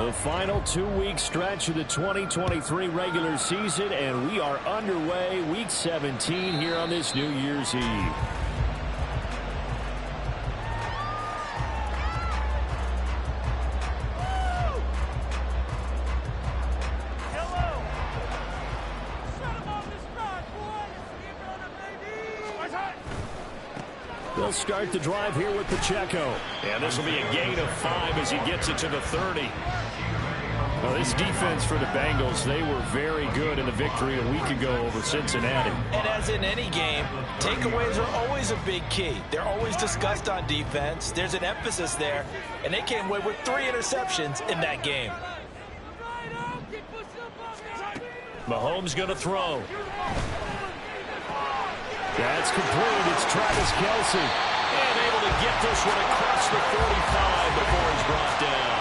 The final 2-week stretch of the 2023 regular season, and we are underway week 17 here on this New Year's Eve. They'll start the drive here with Pacheco. And this will be a gain of 5 as he gets it to the 30. Well, this defense for the Bengals, they were very good in the victory a week ago over Cincinnati. And as in any game, takeaways are always a big key. They're always discussed on defense. There's an emphasis there. And they came away with 3 interceptions in that game. Mahomes going to throw. That's complete. It's Travis Kelce. And able to get this one across the 45 before he's brought down.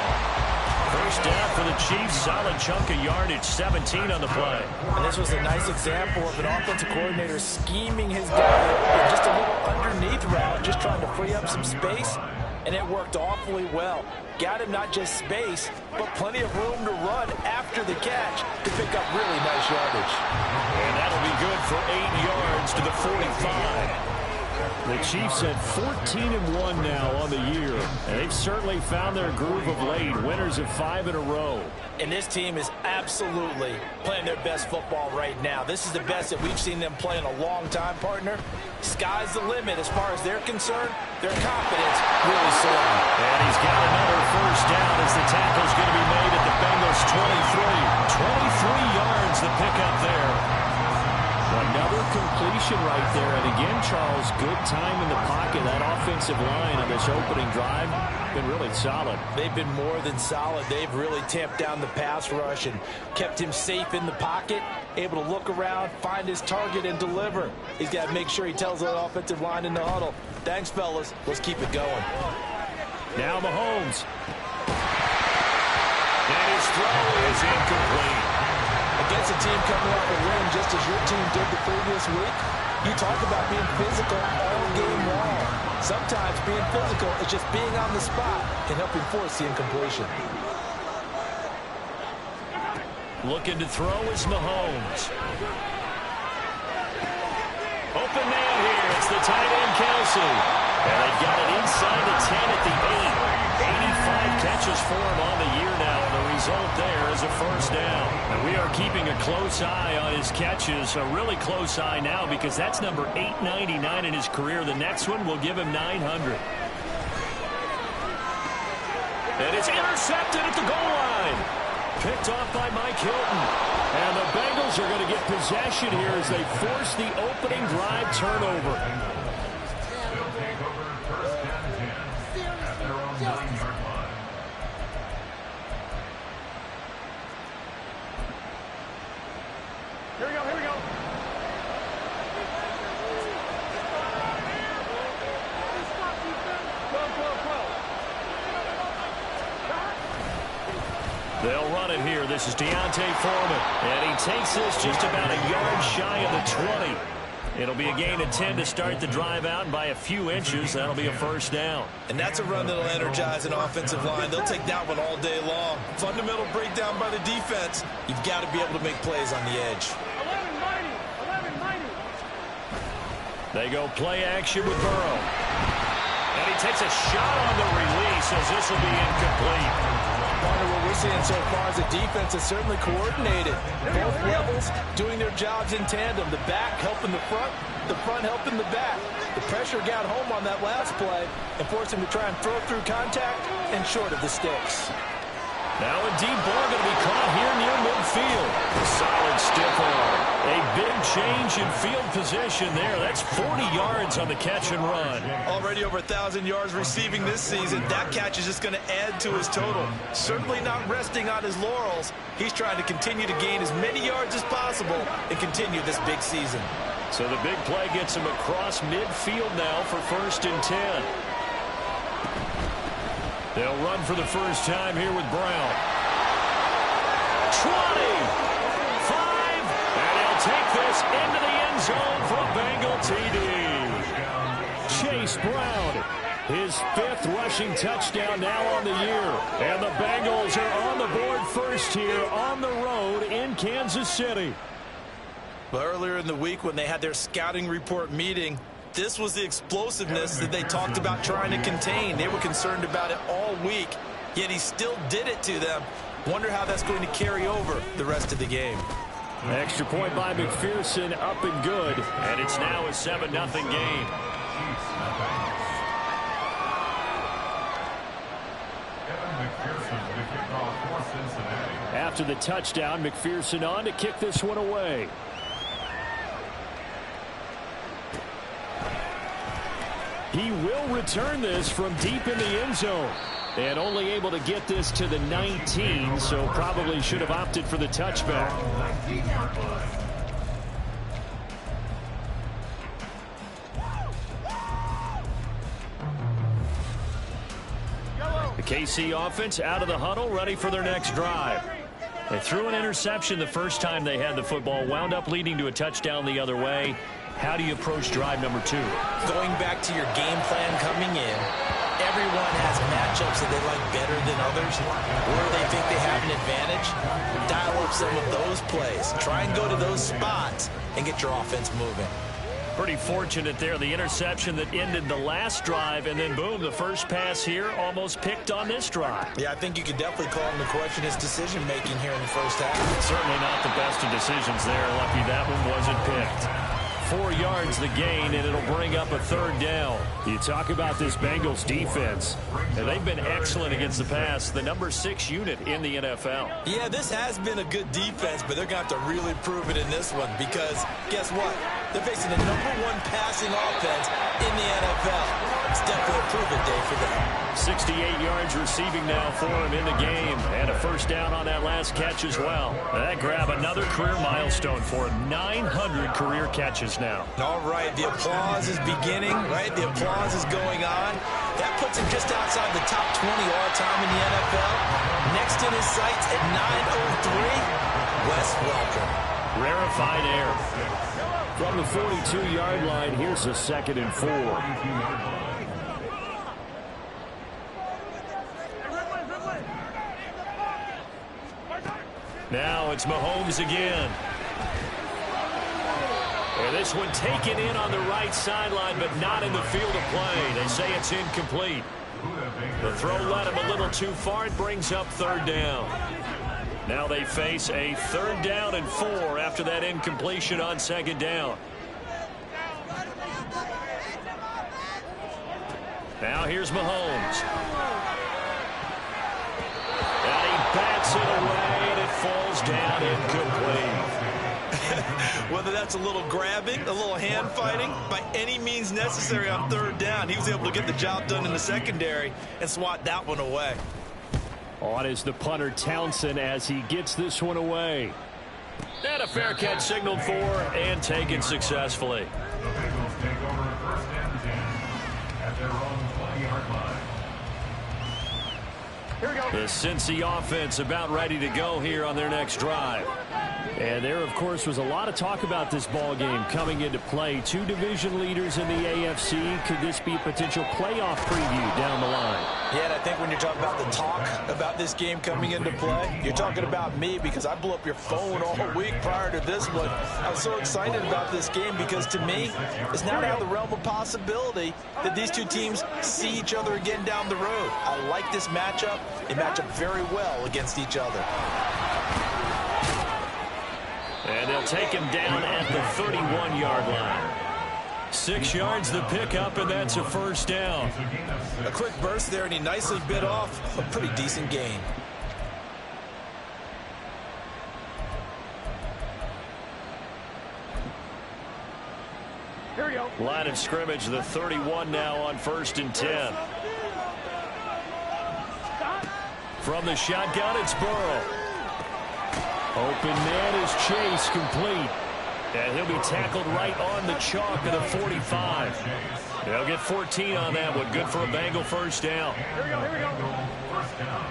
First down for the Chiefs. Solid chunk of yardage. 17 on the play. And this was a nice example of an offensive coordinator scheming his guy just a little underneath route, just trying to free up some space. And it worked awfully well. Got him not just space, but plenty of room to run after the catch to pick up really nice yardage. And that'll be good for 8 yards to the 45. The Chiefs at 14-1 now on the year. And they've certainly found their groove of late. Winners of 5 in a row. And this team is absolutely playing their best football right now. This is the best that we've seen them play in a long time, partner. Sky's the limit as far as they're concerned. Their confidence really soaring. And he's got another first down as the tackle's going to be made at the Bengals 23. 23 yards the pickup there. Another completion right there. And again, Charles, good time in the pocket. That offensive line on this opening drive been really solid. They've been more than solid. They've really tamped down the pass rush and kept him safe in the pocket, able to look around, find his target, and deliver. He's got to make sure he tells that offensive line in the huddle, thanks, fellas. Let's keep it going. Now Mahomes. And his throw is incomplete. Against a team coming off a win just as your team did the previous week, you talk about being physical all game long. Sometimes being physical is just being on the spot and helping force the incompletion. Looking to throw is Mahomes. Open man here. It's the tight end, Kelce. And they've got it inside the 10 at the 8. 85 catches for him on the year now. And the result there is a first down. And we are keeping a close eye on his catches. A really close eye now because that's number 899 in his career. The next one will give him 900. And it's intercepted at the goal line. Picked off by Mike Hilton. And the Bengals are going to get possession here as they force the opening drive turnover. Here we go. They'll run it here. This is Deontay Foreman. And he takes this just about a yard shy of the 20. It'll be a gain of 10 to start the drive out, and by a few inches, that'll be a first down. And that's a run that'll energize an offensive line. They'll take that one all day long. Fundamental breakdown by the defense. You've got to be able to make plays on the edge. 11 mighty. They go play action with Burrow. And he takes a shot on the release as this will be incomplete. What we're seeing so far is a defense that's certainly coordinated. Both levels doing their jobs in tandem. The back helping the front helping the back. The pressure got home on that last play and forced him to try and throw through contact and short of the sticks. Now a deep ball going to be caught here near midfield. A solid stiff arm. A big change in field position there. That's 40 yards on the catch and run. Already over 1,000 yards receiving this season. That catch is just going to add to his total. Certainly not resting on his laurels. He's trying to continue to gain as many yards as possible and continue this big season. So the big play gets him across midfield now for 1st and 10. They'll run for the first time here with Brown. 20, 5, and he'll take this into the end zone for a Bengal TD. Chase Brown. His 5th rushing touchdown now on the year. And the Bengals are on the board first here on the road in Kansas City. But earlier in the week when they had their scouting report meeting, this was the explosiveness that they talked about trying to contain. They were concerned about it all week, yet he still did it to them. Wonder how that's going to carry over the rest of the game. Extra point by McPherson, up and good. And it's now a 7-0 game. After the touchdown, McPherson on to kick this one away. He will return this from deep in the end zone. And only able to get this to the 19, so probably should have opted for the touchback. The KC offense out of the huddle, ready for their next drive. They threw an interception the first time they had the football, wound up leading to a touchdown the other way. How do you approach drive number 2? Going back to your game plan coming in, everyone has matchups that they like better than others, or they think they have an advantage. Dial up some of those plays. Try and go to those spots and get your offense moving. Pretty fortunate there. The interception that ended the last drive, and then boom, the first pass here almost picked on this drive. Yeah, I think you could definitely call him to question his decision-making here in the first half. Certainly not the best of decisions there. Lucky that one wasn't picked. 4 yards the gain, and it'll bring up a 3rd down. You talk about this Bengals defense, and they've been excellent against the pass, the number 6 unit in the NFL. Yeah, this has been a good defense, but they're going to have to really prove it in this one because guess what? They're facing the number 1 passing offense in the NFL. It's definitely a prove-it day for them. 68 yards receiving now for him in the game, and a 1st down on that last catch as well. That grab another career milestone for him. 900 career catches now. All right, the applause is beginning, right? The applause is going on. That puts him just outside the top 20 all-time in the NFL. Next in his sights at 903, Wes Welker. Rarefied air. From the 42-yard line, here's a 2nd and 4. Now it's Mahomes again. And this one taken in on the right sideline, but not in the field of play. They say it's incomplete. The throw led him a little too far. It brings up 3rd down. Now they face a 3rd down and 4 after that incompletion on 2nd down. Now here's Mahomes. And he bats it away, and it falls down incomplete. Whether that's a little grabbing, a little hand fighting, by any means necessary on 3rd down, he was able to get the job done in the secondary and swat that one away. On is the punter Townsend as he gets this one away. And a fair catch signaled for and taken successfully. The Cincy offense about ready to go here on their next drive. And there, of course, was a lot of talk about this ball game coming into play. 2 division leaders in the AFC. Could this be a potential playoff preview down the line? Yeah, and I think when you're talking about the talk about this game coming into play, you're talking about me because I blew up your phone all week prior to this one. I was so excited about this game because to me, it's now out of the realm of possibility that these 2 teams see each other again down the road. I like this matchup. They match up very well against each other. And they'll take him down at the 31-yard line. 6 yards the pickup, and that's a 1st down. A quick burst there, and he nicely bit off a pretty decent gain. Here we go. Line of scrimmage, the 31 now on 1st and 10. From the shotgun, it's Burrow. Open man is Chase, complete. And he'll be tackled right on the chalk of the 45. They'll get 14 on that one. Good for a Bengal 1st down. Here we go, here we go. First down.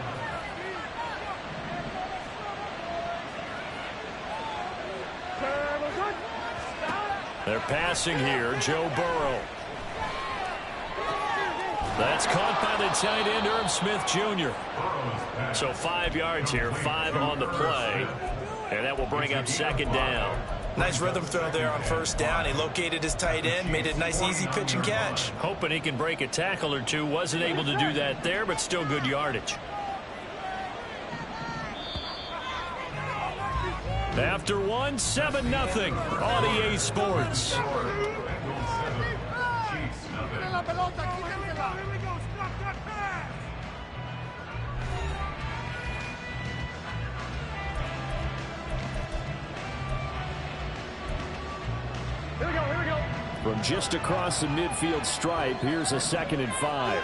They're passing here, Joe Burrow. That's caught by the tight end, Herb Smith Jr. So 5 yards here, 5 on the play. And that will bring up second down. Nice rhythm throw there on first down. He located his tight end, made it a nice easy pitch and catch. Hoping he can break a tackle or two. Wasn't able to do that there, but still good yardage. After one, 7-0 on EA Sports. From just across the midfield stripe, here's a 2nd and 5.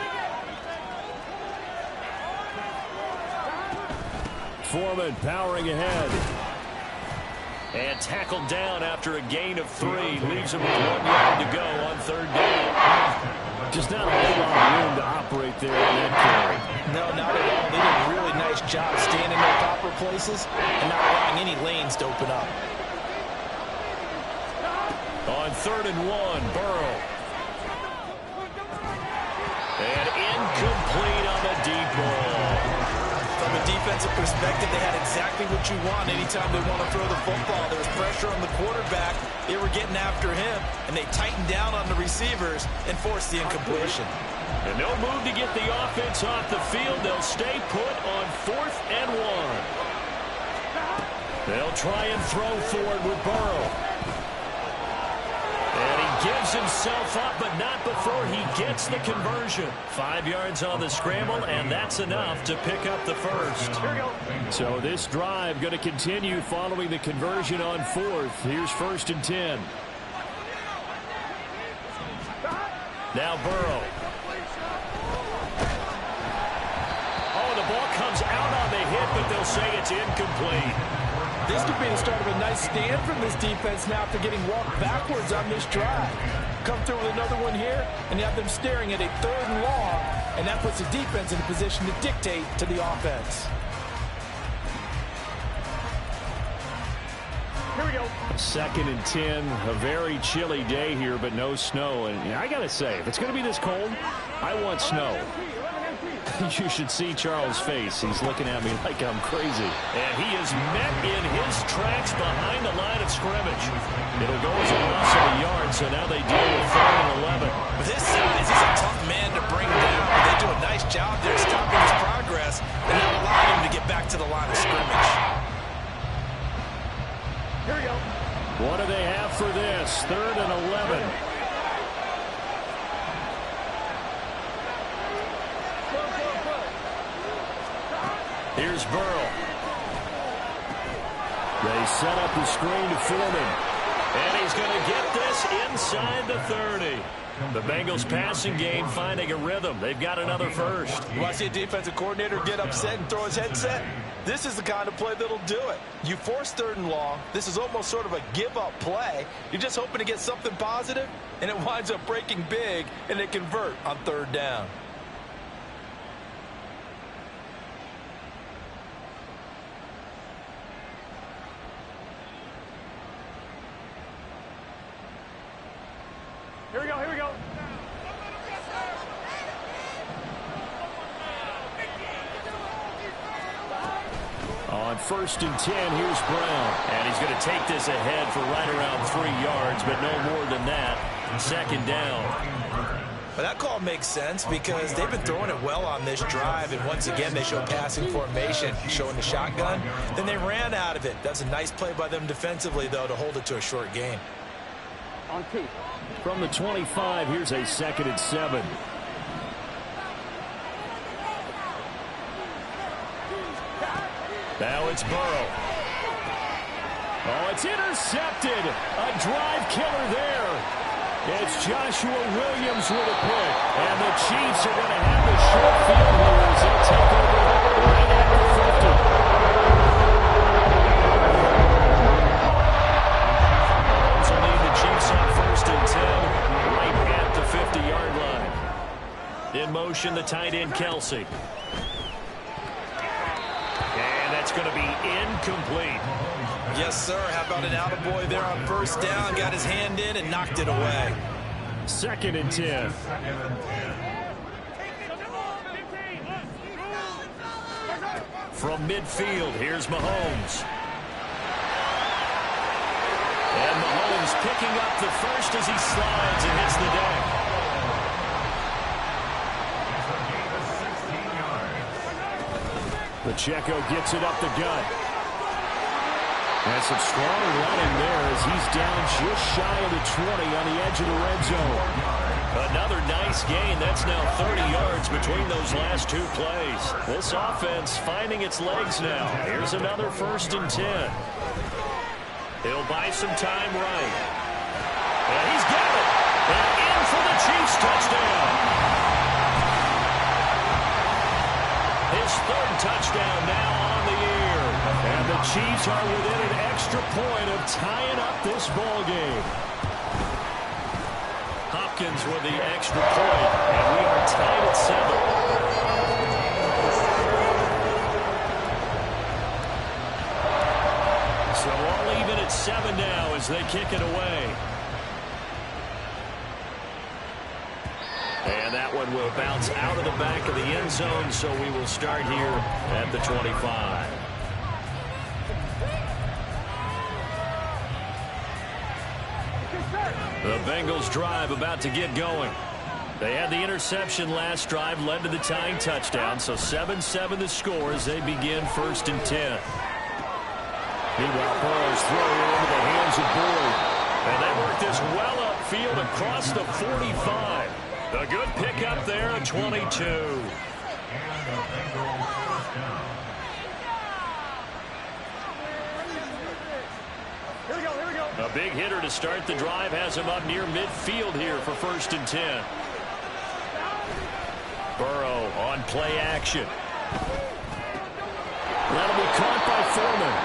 Foreman powering ahead. And tackled down after a gain of 3. Leaves him with 1 yard to go on 3rd down. Just not a whole lot of room to operate there in that carry. No, not at all. They did a really nice job staying in their proper places and not allowing any lanes to open up. On 3rd and 1, Burrow. And incomplete on the deep ball. From a defensive perspective, they had exactly what you want anytime they want to throw the football. There was pressure on the quarterback. They were getting after him, and they tightened down on the receivers and forced the incompletion. And no move to get the offense off the field. They'll stay put on 4th and 1. They'll try and throw forward with Burrow. And he gives himself up, but not before he gets the conversion. 5 yards on the scramble, and that's enough to pick up the first. So this drive going to continue following the conversion on 4th. Here's 1st and 10. Now Burrow. Oh, the ball comes out on the hit, but they'll say it's incomplete. This could be the start of a nice stand from this defense now after getting walked backwards on this drive. Come through with another one here, and you have them staring at a 3rd and long, and that puts the defense in a position to dictate to the offense. Here we go. 2nd and 10, a very chilly day here, but no snow. And I got to say, if it's going to be this cold, I want snow. You should see Charles' face. He's looking at me like I'm crazy. And he is met in his tracks behind the line of scrimmage. It'll go as a loss of a yard, so now they deal with 3rd and 11. With his size, he's a tough man to bring down. They do a nice job there stopping his progress and not allowing him to get back to the line of scrimmage. Here we go. What do they have for this? 3rd and 11. Here's Burrow. They set up the screen to Foreman. And he's going to get this inside the 30. The Bengals passing game finding a rhythm. They've got another first. You want to see a defensive coordinator get upset and throw his headset? This is the kind of play that'll do it. You force 3rd and long. This is almost sort of a give-up play. You're just hoping to get something positive, and it winds up breaking big, and they convert on 3rd down. Here we go. Here we go. On 1st and 10, here's Brown. And he's going to take this ahead for right around 3 yards, but no more than that. 2nd down. But that call makes sense because they've been throwing it well on this drive, and once again they show passing formation, showing the shotgun. Then they ran out of it. That's a nice play by them defensively, though, to hold it to a short gain. On tape. From the 25, here's a 2nd and 7. Now it's Burrow. Oh, it's intercepted. A drive killer there. It's Joshua Williams with a pick. And the Chiefs are going to have the short field here as they take over right at the 50. So lead the Chiefs on 1st and 10, right at the 50-yard line. In motion, the tight end, Kelsey. And that's going to be incomplete. Yes, sir. How about an attaboy there on 1st down? Got his hand in and knocked it away. 2nd and 10. From midfield, here's Mahomes. And Mahomes picking up the first as he slides and hits the deck. Pacheco gets it up the gut. And some strong running there as he's down just shy of the 20 on the edge of the red zone. Another nice gain. That's now 30 yards between those last two plays. This offense finding its legs now. Here's another 1st and 10. He'll buy some time right. And he's got it. And in for the Chiefs touchdown. His 3rd touchdown now on the year. And the Chiefs are within an extra point of tying up this ball game. Hopkins with the extra point, and we are tied at 7. So all even at 7 now as they kick it away. And that one will bounce out of the back of the end zone, so we will start here at the 25. The Bengals drive about to get going. They had the interception last drive, led to the tying touchdown, so 7-7 the score as they begin 1st and 10. Meanwhile, Burrow's throw here into the hands of Boyd. And they work this well upfield across the 45. A good pickup there at 22. A big hitter to start the drive has him up near midfield here for 1st and 10. Burrow on play action. That'll be caught by Foreman.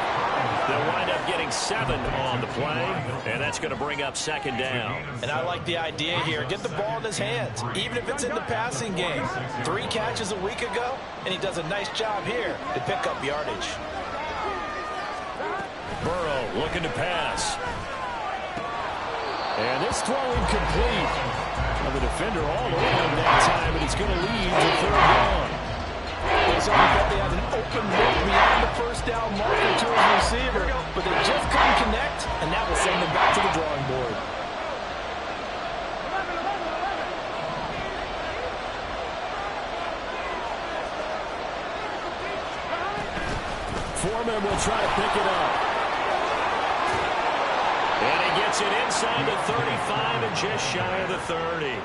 They'll wind up getting 7 on the play, and that's going to bring up 2nd down. And I like the idea here. Get the ball in his hands, even if it's in the passing game. 3 catches a week ago, and he does a nice job here to pick up yardage. Burrow looking to pass. And this throw incomplete. Well, the defender all over him that time, and it's going to lead to 3rd down. They certainly thought they had an open look beyond the 1st down marker to his receiver, but they just couldn't connect, and that will send them back to the drawing board. Foreman will try to pick it up. And he gets it inside the 35 and just shy of the 30.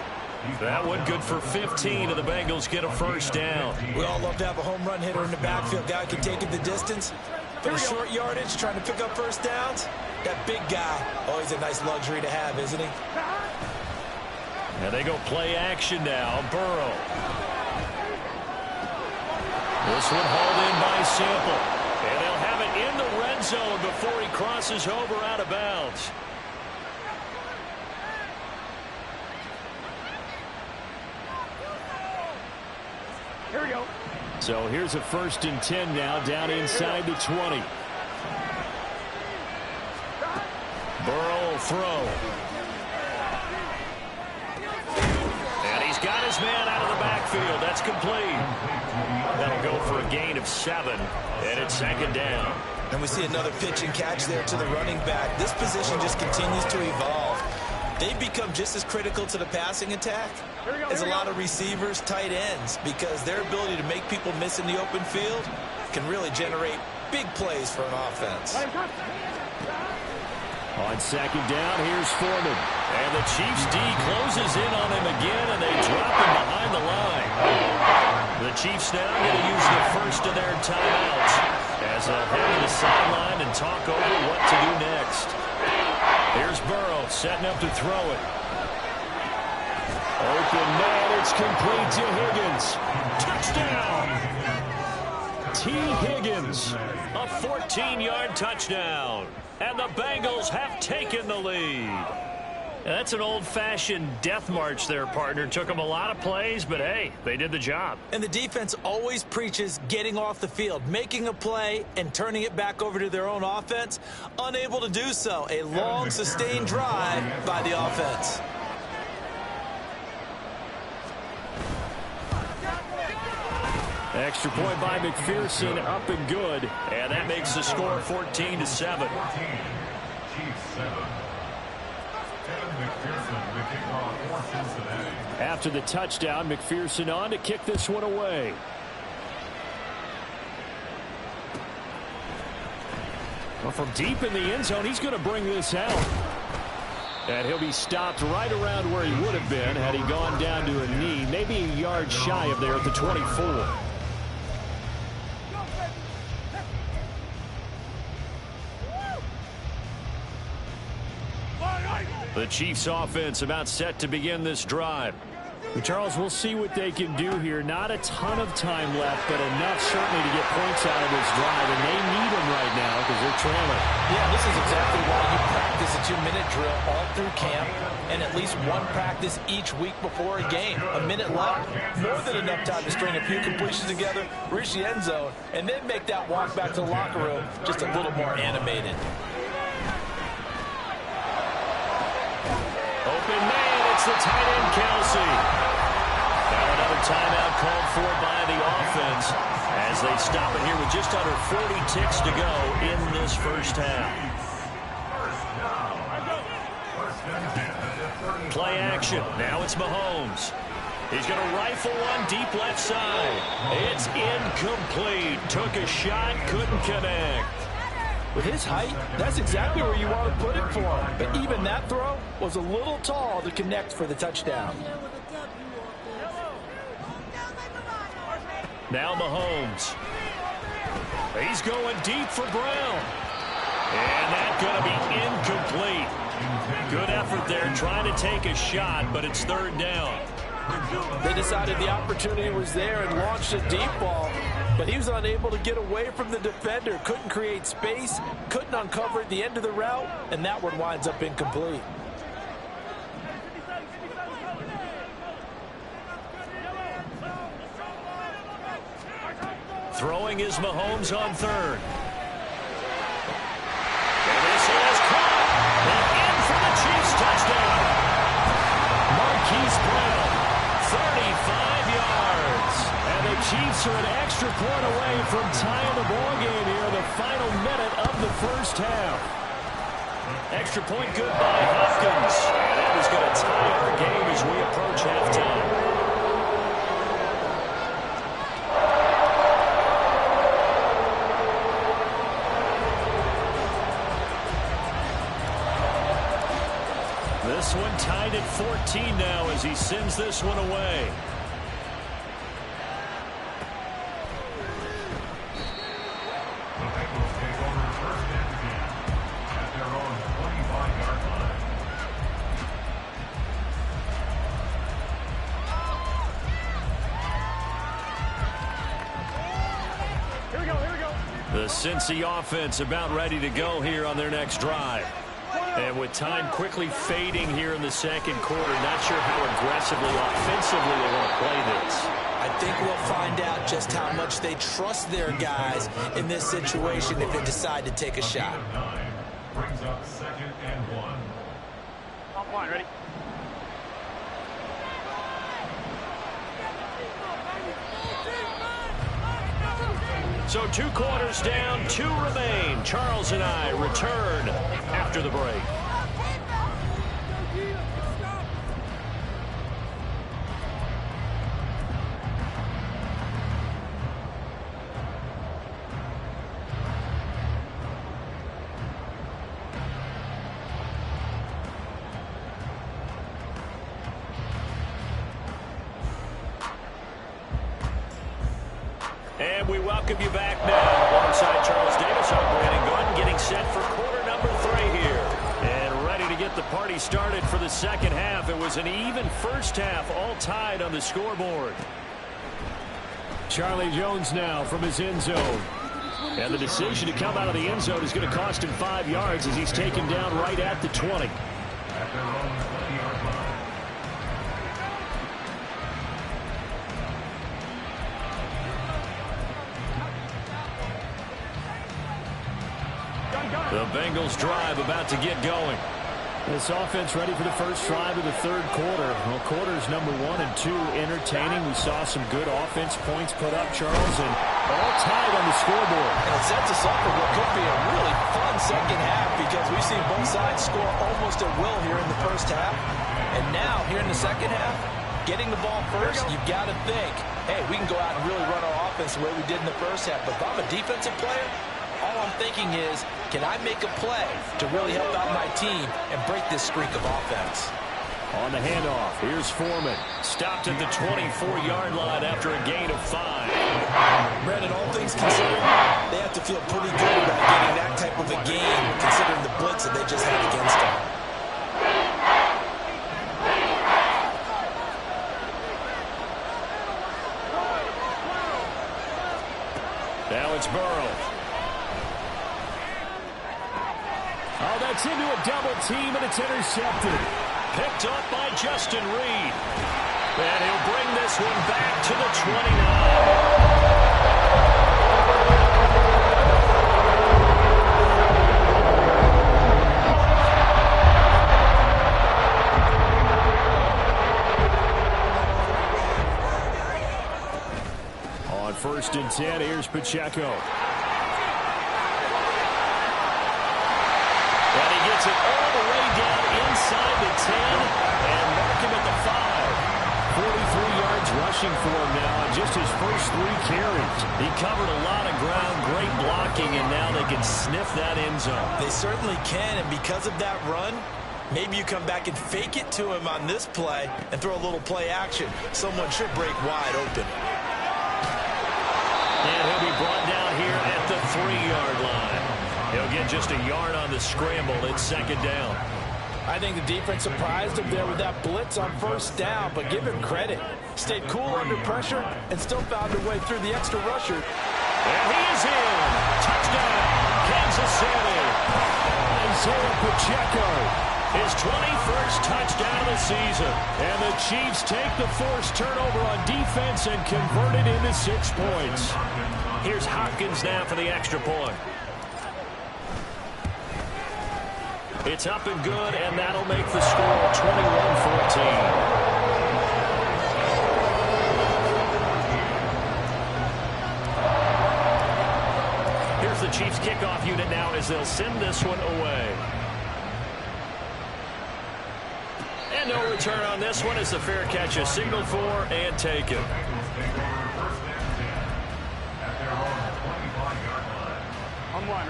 That one good for 15, and the Bengals get a 1st down. We all love to have a home run hitter in the backfield. Guy can take it the distance. For the short yardage, trying to pick up 1st downs, that big guy, always a nice luxury to have, isn't he? And they go play action now. Burrow. This one hauled in by Sample. And they'll have it in the red zone before he crosses over out of bounds. Here we go. So here's a 1st and 10 now, down inside the 20. Burrow will throw. And he's got his man out of the backfield. That's complete. That'll go for a gain of 7, and it's 2nd down. And we see another pitch and catch there to the running back. This position just continues to evolve. They've become just as critical to the passing attack as a lot of receivers, tight ends, because their ability to make people miss in the open field can really generate big plays for an offense. On 2nd down, here's Foreman. And the Chiefs D closes in on him again, and they drop him behind the line. The Chiefs now going to use the first of their timeouts as they'll head to the sideline and talk over what to do next. Here's Burrow setting up to throw it. Open man, it's complete to Higgins. Touchdown! T. Higgins, a 14-yard touchdown. And the Bengals have taken the lead. That's an old-fashioned death march there, partner. Took them a lot of plays, but hey, they did the job. And the defense always preaches getting off the field, making a play, and turning it back over to their own offense. Unable to do so. A long, sustained drive by the offense. Extra point by McPherson, up and good. And that makes the score 14-7. After the touchdown, McPherson on to kick this one away. Well, from deep in the end zone, he's going to bring this out. And he'll be stopped right around where he would have been had he gone down to a knee, maybe a yard shy of there at the 24. The Chiefs offense about set to begin this drive. Charles, we'll see what they can do here. Not a ton of time left, but enough certainly to get points out of this drive, and they need them right now because they're trailing. Yeah, this is exactly why you practice a 2-minute drill all through camp and at least one practice each week before a game. A minute left, more than enough time to string a few completions together, reach the end zone, and then make that walk back to the locker room just a little more animated. Open man, it's the tight end, Kelsey. Now another timeout called for by the offense as they stop it here with just under 40 ticks to go in this first half. Play action. Now it's Mahomes. He's going to rifle one deep left side. It's incomplete. Took a shot, couldn't connect. With his height, that's exactly where you want to put it for him. But even that throw was a little tall to connect for the touchdown. Now Mahomes. He's going deep for Brown. And that's going to be incomplete. Good effort there trying to take a shot, but it's third down. They decided the opportunity was there and launched a deep ball, but he was unable to get away from the defender. Couldn't create space, couldn't uncover at the end of the route, and that one winds up incomplete. Throwing is Mahomes on third. And this is caught. And in for the Chiefs touchdown. Marquise Brown, 35 yards. And the Chiefs are an extra point away from tying the ball game here in the final minute of the first half. Extra point good by Hopkins. And that is going to tie our game as we approach halftime. This one tied at 14 now as he sends this one away. The Bengals take over first and 10 at their own 25-yard line. Here we go, here we go. The Cincy offense about ready to go here on their next drive. And with time quickly fading here in the second quarter, not sure how aggressively, offensively they want to play this. I think we'll find out just how much they trust their guys in this situation if they decide to take a shot. 9 brings up 2nd and 1. Top line, ready? So 2 quarters down, 2 remain. Charles and I return after the break. And we welcome you back now. Alongside Charles Davis, I'm Brandon Gordon, getting set for quarter number 3 here. And ready to get the party started for the second half. It was an even first half, all tied on the scoreboard. Charlie Jones now from his end zone. And the decision to come out of the end zone is going to cost him 5 yards as he's taken down right at the 20. At their own 20-yard line. The Bengals drive about to get going. This offense ready for the first drive of the third quarter. Well, quarters number 1 and 2 entertaining. We saw some good offense points put up, Charles, and all tied on the scoreboard. And it sets us up for what could be a really fun second half because we've seen both sides score almost at will here in the first half. And now, here in the second half, getting the ball first, you've got to think, hey, we can go out and really run our offense the way we did in the first half. But if I'm a defensive player, all I'm thinking is, can I make a play to really help out my team and break this streak of offense? On the handoff, here's Foreman. Stopped at the 24-yard line after a gain of 5. Brandon, all things considered, they have to feel pretty good about getting that type of a game, considering the blitz that they just had against them. Now it's Burrow. Oh, that's into a double team, and it's intercepted. Picked up by Justin Reed. And he'll bring this one back to the 29. On 1st and 10, here's Pacheco. And he gets it all the way down inside the 10 and mark him at the 5. 43 yards rushing for him now on just his first 3 carries. He covered a lot of ground, great blocking, and now they can sniff that end zone. They certainly can, and because of that run, maybe you come back and fake it to him on this play and throw a little play action. Someone should break wide open. And he'll be brought down here at the 3-yard line. He'll get just a yard on the scramble. It's 2nd down. I think the defense surprised him there with that blitz on 1st down, but give him credit. Stayed cool under pressure and still found a way through the extra rusher. And he is in. Touchdown, Kansas City. Isaiah Pacheco, his 21st touchdown of the season. And the Chiefs take the forced turnover on defense and convert it into 6 points. Here's Hopkins now for the extra point. It's up and good, and that'll make the score 21-14. Here's the Chiefs kickoff unit now as they'll send this one away. And no return on this one as the fair catch is signaled for and taken.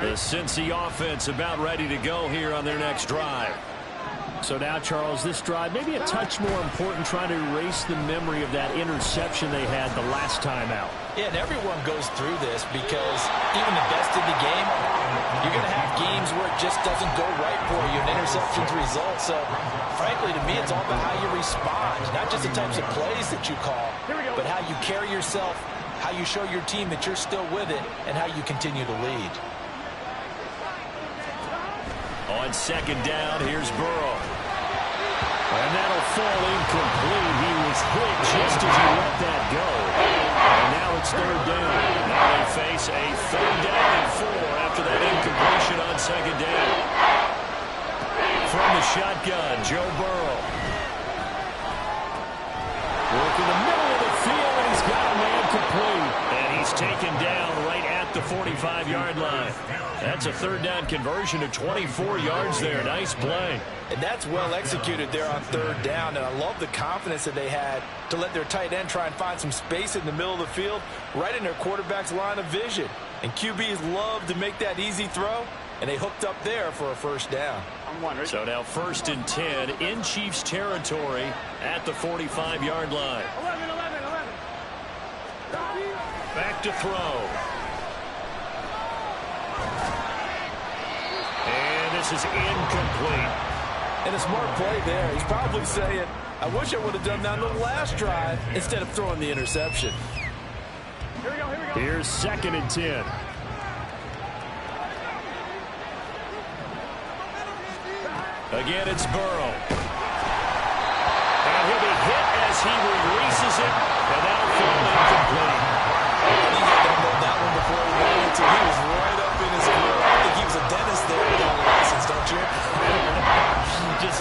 The Cincy offense about ready to go here on their next drive. So now, Charles, this drive maybe a touch more important, trying to erase the memory of that interception they had the last time out. Yeah, and everyone goes through this because even the best in the game, you're going to have games where it just doesn't go right for you, and interceptions result. So, frankly, to me, it's all about how you respond, not just the types of plays that you call, but how you carry yourself, how you show your team that you're still with it, and how you continue to lead. On 2nd down, here's Burrow. And that'll fall incomplete. He was hit just as he let that go. And now it's 3rd down. Now they face a 3rd down and 4 after that incompletion on 2nd down. From the shotgun, Joe Burrow. Working the middle of the field, and he's got a man complete. And he's taken down right at the 45-yard line. That's a 3rd down conversion to 24 yards there. Nice play. And that's well executed there on 3rd down. And I love the confidence that they had to let their tight end try and find some space in the middle of the field, right in their quarterback's line of vision. And QBs love to make that easy throw, and they hooked up there for a 1st down. So now 1st and 10 in Chiefs territory at the 45-yard line. 11. Back to throw. And this is incomplete. And a smart play there. He's probably saying, I wish I would have done that on the last drive instead of throwing the interception. Here we go. Here's 2nd and 10. Again, it's Burrow. And he'll be hit as he releases it, and that'll fall incomplete. He had that one before he ran into it. He was right up in his grill. I think he was a dentist there without a license, don't you? Just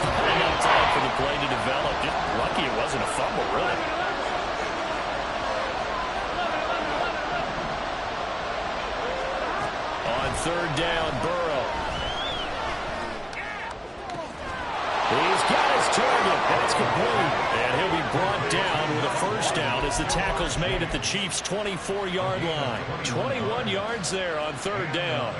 third down, Burrow. He's got his target. That's complete. And he'll be brought down with a first down as the tackle's made at the Chiefs' 24-yard line. 21 yards there on third down.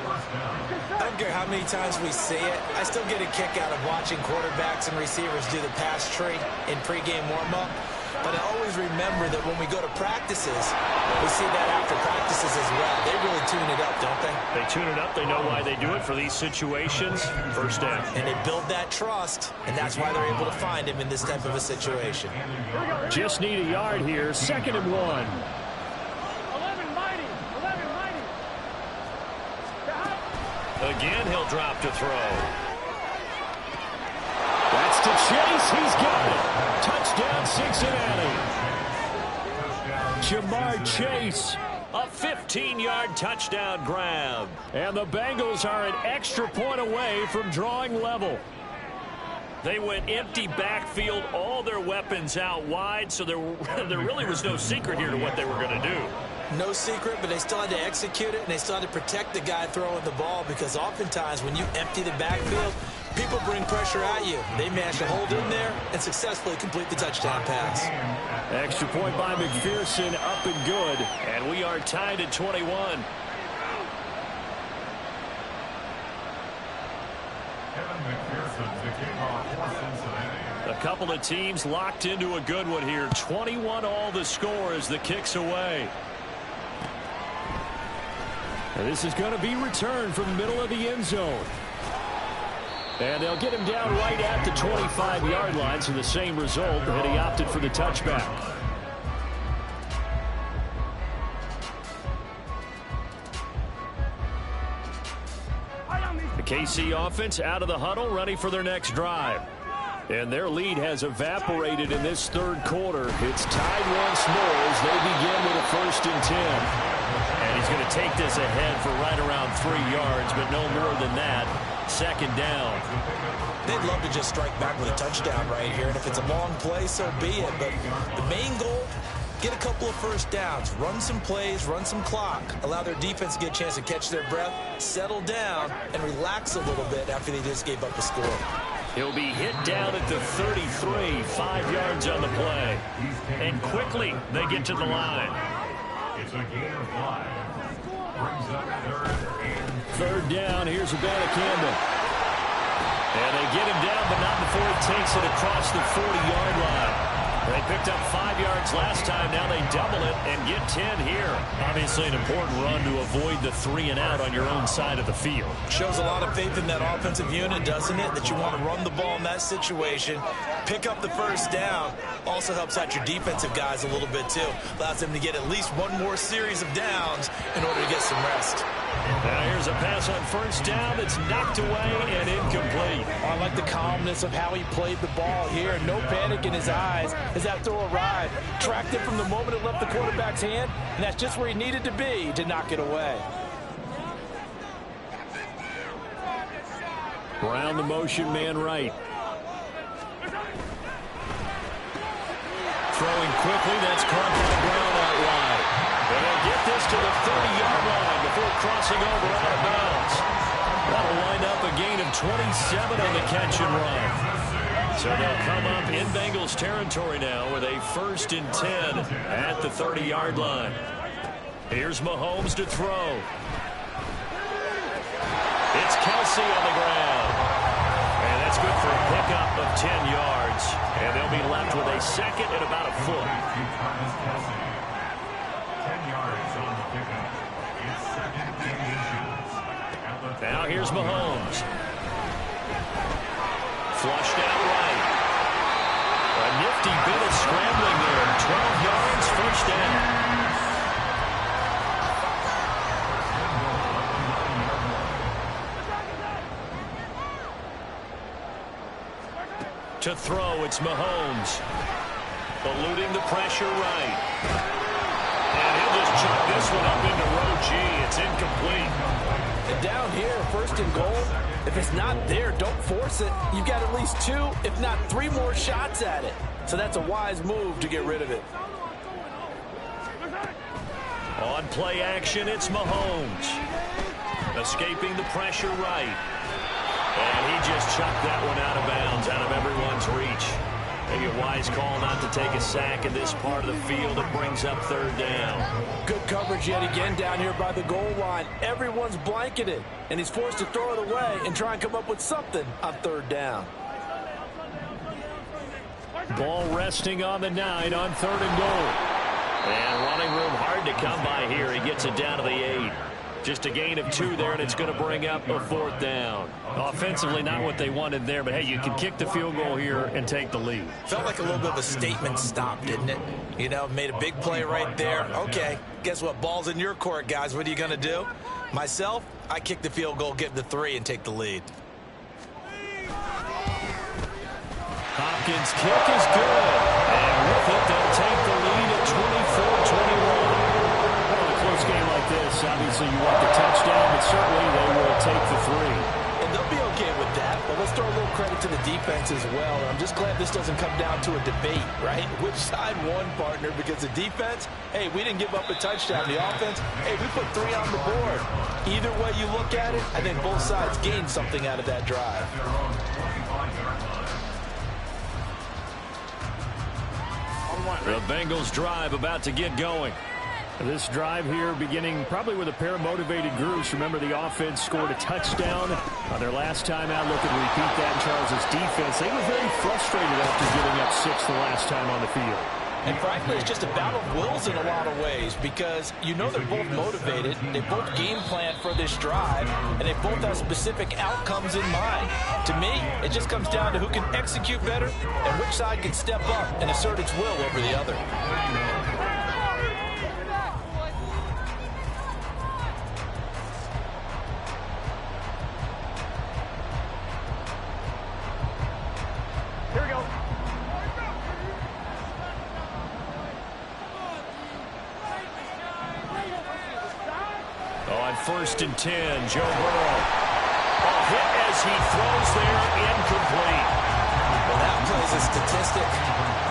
I don't care how many times we see it. I still get a kick out of watching quarterbacks and receivers do the pass tree in pregame warm-up. But I always remember that when we go to practices, we see that after practices as well. They really tune it up, don't they? They tune it up. They know why they do it for these situations. First down. And they build that trust, and that's why they're able to find him in this type of a situation. Just need a yard here. 2nd and 1. 11 mighty. 11 mighty. Again, he'll drop to throw. That's to Chase. He's got it. Touchdown, Cincinnati. Jamar Chase, a 15-yard touchdown grab. And the Bengals are an extra point away from drawing level. They went empty backfield, all their weapons out wide, so there really was no secret here to what they were going to do. No secret, but they still had to execute it, and they still had to protect the guy throwing the ball, because oftentimes when you empty the backfield, people bring pressure at you. They managed to hold in there and successfully complete the touchdown pass. Extra point by McPherson, up and good. And we are tied at 21. A couple of teams locked into a good one here. 21 all the score as the kick's away. And this is going to be returned from the middle of the end zone. And they'll get him down right at the 25-yard line, so the same result, and he opted for the touchback. The KC offense out of the huddle, ready for their next drive. And their lead has evaporated in this third quarter. It's tied once more as they begin with a 1st and 10. And he's going to take this ahead for right around 3 yards, but no more than that. 2nd down. They'd love to just strike back with a touchdown right here, and if it's a long play, so be it. But the main goal, get a couple of first downs, run some plays, run some clock, allow their defense to get a chance to catch their breath, settle down, and relax a little bit after they just gave up a score. He'll be hit down at the 33, 5 yards on the play. And quickly, they get to the line. It's a gain of 5. Brings up 3rd and 3rd down, here's Campbell. And they get him down, but not before he takes it across the 40-yard line. They picked up 5 yards last time. Now they double it and get 10 here. Obviously an important run to avoid the 3 and out on your own side of the field. Shows a lot of faith in that offensive unit, doesn't it? That you want to run the ball in that situation. Pick up the first down. Also helps out your defensive guys a little bit too. Allows them to get at least one more series of downs in order to get some rest. Now here's a pass on 1st down that's knocked away and incomplete. I like the calmness of how he played the ball here. No panic in his eyes as that throw arrived. Tracked it from the moment it left the quarterback's hand, and that's just where he needed to be to knock it away. Brown the motion man right. Throwing quickly, that's caught by Brown out wide. And they'll get this to the 30-yard line before crossing over out of bounds. That'll wind up a gain of 27 on the catch and run. So they'll come up in Bengals territory now with a 1st and 10 at the 30-yard line. Here's Mahomes to throw. It's Kelsey on the ground. And that's good for a pickup of 10 yards. And they'll be left with a 2nd and about a foot. 10 yards on the pickup. It's 2nd and inches. Now here's Mahomes. Flushed out right. A nifty bit of scrambling there. 12 yards, 1st down. To throw, it's Mahomes. Eluding the pressure right. And he'll just chuck this one up into row G. It's incomplete. And down here, 1st and goal, if it's not there, don't force it. You've got at least 2, if not 3 more shots at it. So that's a wise move to get rid of it. On play action, it's Mahomes. Escaping the pressure right. And he just chucked that one out of bounds, out of everyone's reach. Maybe a wise call not to take a sack in this part of the field. It brings up third down. Good coverage yet again down here by the goal line. Everyone's blanketed, and he's forced to throw it away and try and come up with something on third down. Ball resting on the 9 on 3rd and goal. And running room hard to come by here. He gets it down to the 8. Just a gain of 2 there, and it's going to bring up a 4th down. Offensively, not what they wanted there, but, hey, you can kick the field goal here and take the lead. Felt like a little bit of a statement stop, didn't it? You know, made a big play right there. Okay, guess what? Ball's in your court, guys. What are you going to do? Myself, I kick the field goal, get the 3, and take the lead. Hopkins' kick is good. And with it, they'll take the lead at 24-21. Close game like this, obviously you want the touchdown, but certainly they will take the 3. And they'll be okay with that, but let's throw a little credit to the defense as well. I'm just glad this doesn't come down to a debate, right? Which side won, partner? Because the defense, hey, we didn't give up a touchdown. The offense, hey, we put 3 on the board. Either way you look at it, I think both sides gained something out of that drive. The Bengals drive about to get going. This drive here beginning probably with a pair of motivated groups. Remember, the offense scored a touchdown on their last time out. Looking to repeat that in Charles' defense. They were very frustrated after giving up 6 the last time on the field. And frankly, it's just a battle of wills in a lot of ways because you know they're both motivated, they both game plan for this drive, and they both have specific outcomes in mind. To me, it just comes down to who can execute better and which side can step up and assert its will over the other. Here we go. On 1st and 10, Joe Burrow. A hit as he throws there, incomplete. Well, that plays a statistic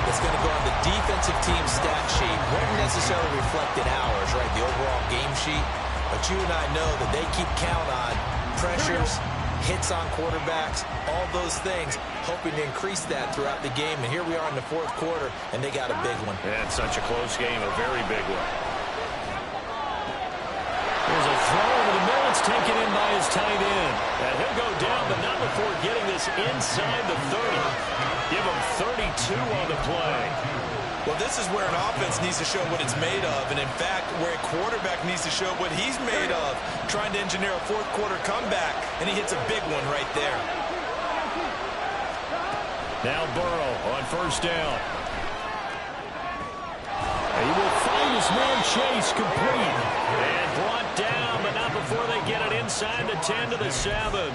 that's going to go on the defensive team stat sheet. Won't necessarily reflect in ours, right, the overall game sheet. But you and I know that they keep count on pressures, hits on quarterbacks, all those things, hoping to increase that throughout the game. And here we are in the 4th quarter, and they got a big one. Yeah, it's such a close game, a very big one. There's a throw over the middle. It's taken in by his tight end. And he'll go down, but not before getting this inside the 30. Give him 32 on the play. Well, this is where an offense needs to show what it's made of. And, in fact, where a quarterback needs to show what he's made of, trying to engineer a 4th quarter comeback. And he hits a big one right there. Now Burrow on 1st down. He will find his man Chase complete. And brought down, but not before they get it inside the 10 to the 7.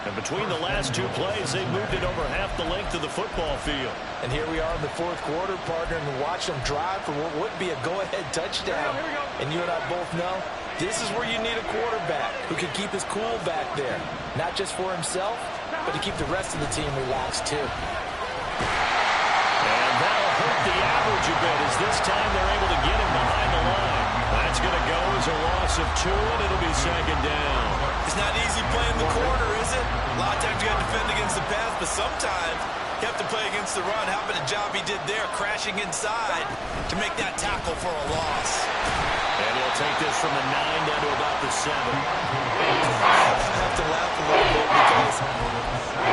And between the last 2 plays, they moved it over half the length of the football field. And here we are in the 4th quarter, partner, and watch them drive for what would be a go-ahead touchdown. And you and I both know this is where you need a quarterback who can keep his cool back there. Not just for himself, but to keep the rest of the team relaxed, too. And that'll hurt the average a bit as this time they're able to get him behind the line. That's going to go as a loss of 2, and it'll be 2nd down. It's not easy playing the corner, is it? A lot of times you got to defend against the pass, but sometimes you have to play against the run. How about a job he did there, crashing inside to make that tackle for a loss? And he'll take this from the 9 down to about the 7. I have to laugh a little bit because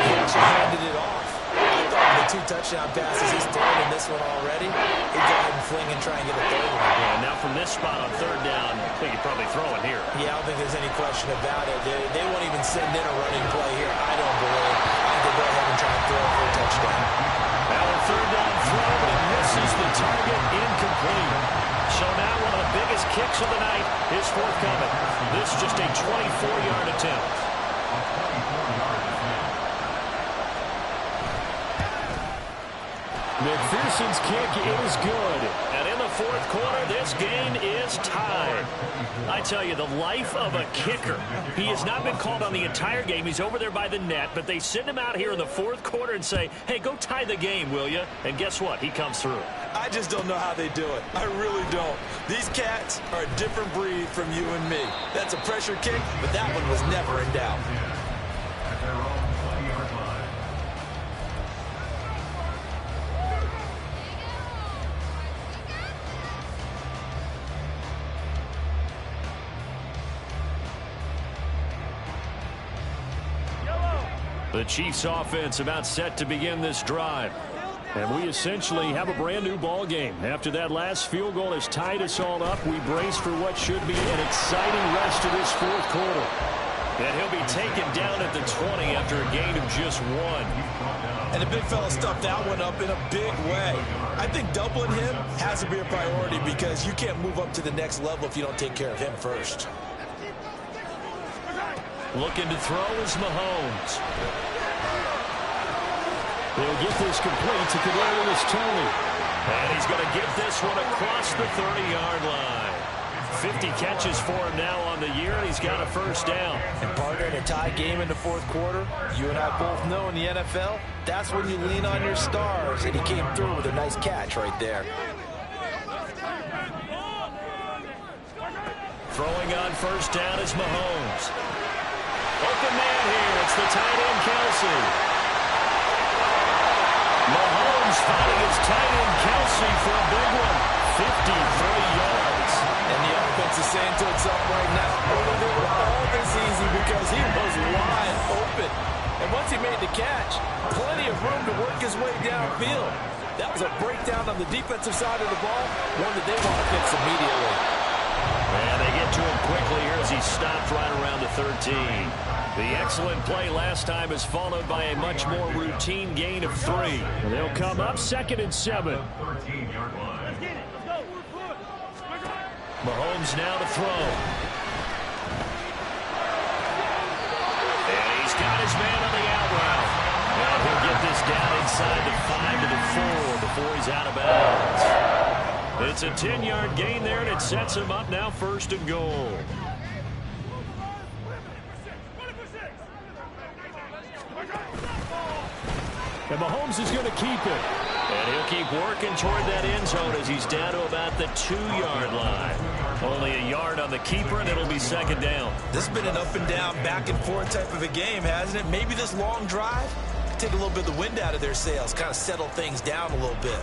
he actually handed it off. I thought the 2 touchdown passes he's thrown in this one already, he'd go ahead and fling and try and get a 3rd one. Yeah, now from this spot on 3rd down, I think he'd probably throw it here. Yeah, I don't think there's any question about it. They won't even send in a running play here, I don't believe. I think they'll go ahead and try and throw it for a touchdown. Now a 3rd down throw, but it misses the target, incomplete. So now one of the biggest kicks of the night is forthcoming. This just a 24-yard attempt. McPherson's kick is good. And in the fourth quarter. This game is tied. I tell you, the life of a kicker. He has not been called on the entire game. He's over there by the net, but they send him out here in the fourth quarter and say, hey, go tie the game, will you? And guess what? He comes through. I just don't know how they do it. I really don't. These cats are a different breed from you and me. That's a pressure kick, but that one was never in doubt. At their own 20-yard line. The Chiefs offense about set to begin this drive. And we essentially have a brand new ball game. After that last field goal has tied us all up, we brace for what should be an exciting rest of this fourth quarter. And he'll be taken down at the 20 after a gain of just 1. And the big fella stuffed that one up in a big way. I think doubling him has to be a priority because you can't move up to the next level if you don't take care of him first. Looking to throw is Mahomes. They'll get this complete to Kadarius Toney. And he's going to get this one across the 30-yard line. 50 catches for him now on the year, and he's got a first down. And partner, in a tie game in the fourth quarter, you and I both know in the NFL, that's when you lean on your stars, and he came through with a nice catch right there. Throwing on first down is Mahomes. Open man here. It's the tight end, Kelsey. Mahomes finding his tight end, Kelsey, for a big one. 53 yards. And the offense is saying to itself right now, oh, they were all this easy because he was wide open. And once he made the catch, plenty of room to work his way downfield. That was a breakdown on the defensive side of the ball, one that they want to fix immediately. And they get to him quickly here as he stopped right around the 13. The excellent play last time is followed by a much more routine gain of 3. And they'll come up 2nd and 7. 13-yard line. Mahomes now to throw. And he's got his man on the out route. Now he'll get this down inside the 5 to the 4 before he's out of bounds. It's a 10-yard gain there, and it sets him up now 1st and goal. And Mahomes is going to keep it. And he'll keep working toward that end zone as he's down to about the 2-yard line. Only a yard on the keeper, and it'll be 2nd down. This has been an up and down, back and forth type of a game, hasn't it? Maybe this long drive take a little bit of the wind out of their sails, kind of settle things down a little bit.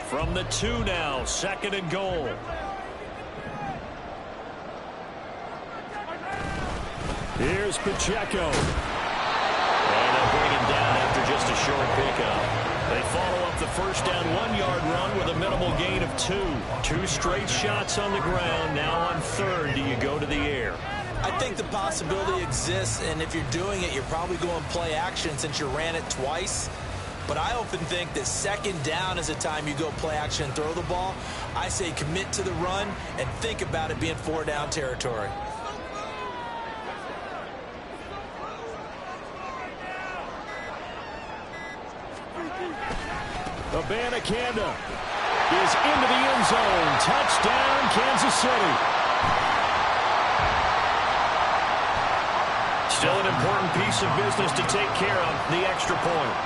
From the 2 now, 2nd and goal. Here's Pacheco. And they'll bring him down after just a short pickup. They follow up the first down 1-yard run with a minimal gain of 2. 2 straight shots on the ground. Now on 3rd, do you go to the air? I think the possibility exists, and if you're doing it, you're probably going play action since you ran it twice. But I often think that 2nd down is a time you go play action and throw the ball. I say commit to the run and think about it being 4-down territory. Abanikanda is into the end zone. Touchdown, Kansas City. Still an important piece of business to take care of, the extra point.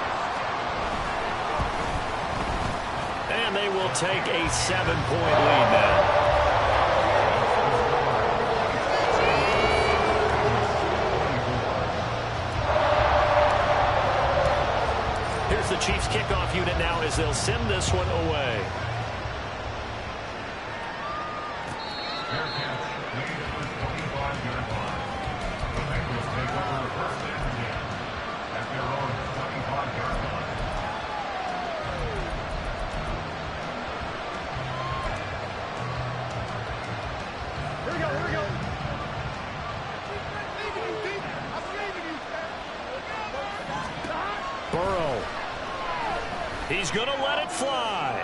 And they will take a 7-point lead now. Here's the Chiefs kickoff unit now as they'll send this one away. Fair catch. Made at the 25-yard line. The Bengals take over the first down again at their own 25-yard line. Here we go, here we go. Burrow. He's going to let it fly.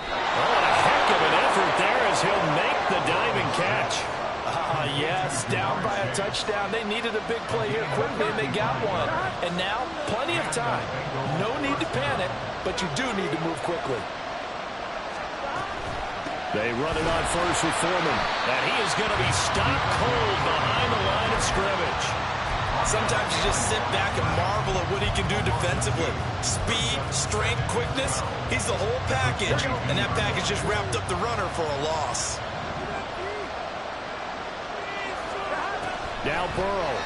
Oh, a heck of an effort there as he'll make the diving catch. Yes, down by a touchdown. They needed a big play here quickly, and they got one. And now, plenty of time. No need to panic, but you do need to move quickly. They run it on first with Foreman. And he is going to be stopped cold behind the line of scrimmage. Sometimes you just sit back and marvel at what he can do defensively. Speed, strength, quickness, he's the whole package. And that package just wrapped up the runner for a loss. Now Burrow.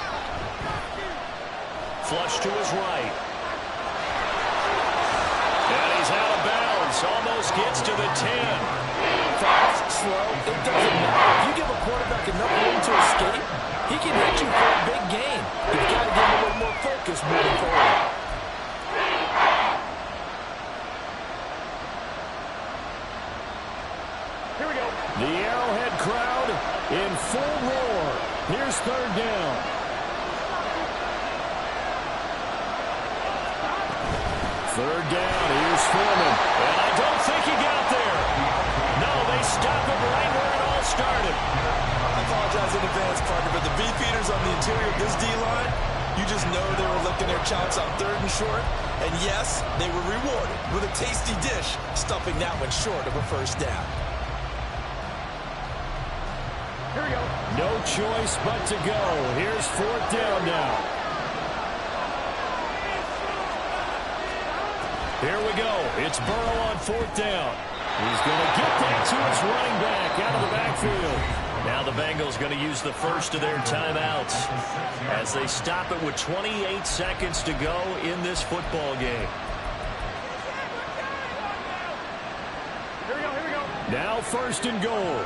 Flush to his right. And he's out of bounds. Almost gets to the 10. Fast, slow, it doesn't matter. If you give a quarterback enough room to escape, he can hit you for a big gain. You've got to give him a little more focus moving forward. Here we go. The Arrowhead crowd in full roar. Here's third down. Third down. Here's Foreman. And I don't think he got there. No, they stop him right where it all started. I apologize in advance, partner, but the beefeaters on the interior of this D-line, you just know they were licking their chops on 3rd and short. And yes, they were rewarded with a tasty dish, stuffing that one short of a first down. Here we go. No choice but to go. Here's 4th down now. Here we go. It's Burrow on 4th down. He's going to get that to his running back out of the backfield. Now the Bengals going to use the first of their timeouts as they stop it with 28 seconds to go in this football game. Here we go. Here we go. Now 1st and goal.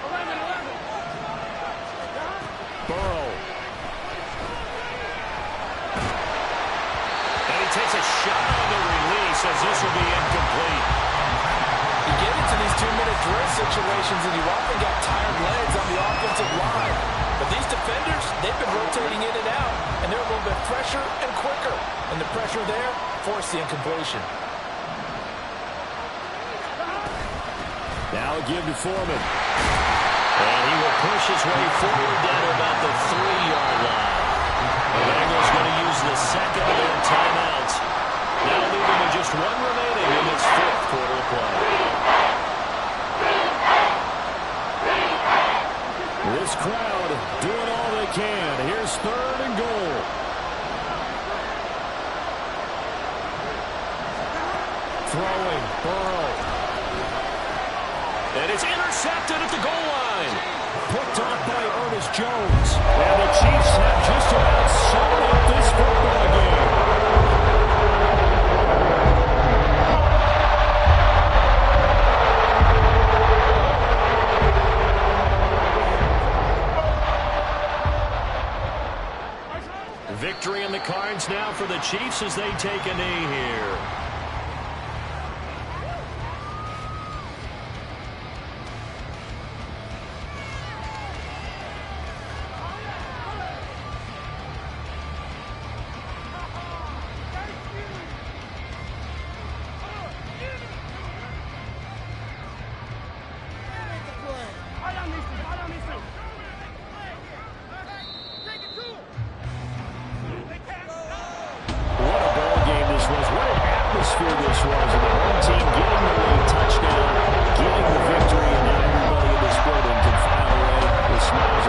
11. Burrow. And he takes a shot on the release as this will be incomplete. You get into these 2-minute drill situations and you often got tired legs on the offensive line. But these defenders, they've been rotating in and out, and they're a little bit fresher and quicker. And the pressure there forced the incompletion. Now a give to Foreman. And he will push his way forward down to about the 3-yard line. The Bengals going to use the second of their timeouts. Now leaving with just one remaining in this 4th quarter of play. This crowd doing all they can. Here's 3rd and goal. Throwing, Burrow. And it's intercepted at the goal line. Picked off by Ernest Jones. And the Chiefs have just about sewn up this football game. Victory in the cards now for the Chiefs as they take a knee here. This was, and the home team getting the lead touchdown, getting the victory, and now everybody in this building can file away with smiles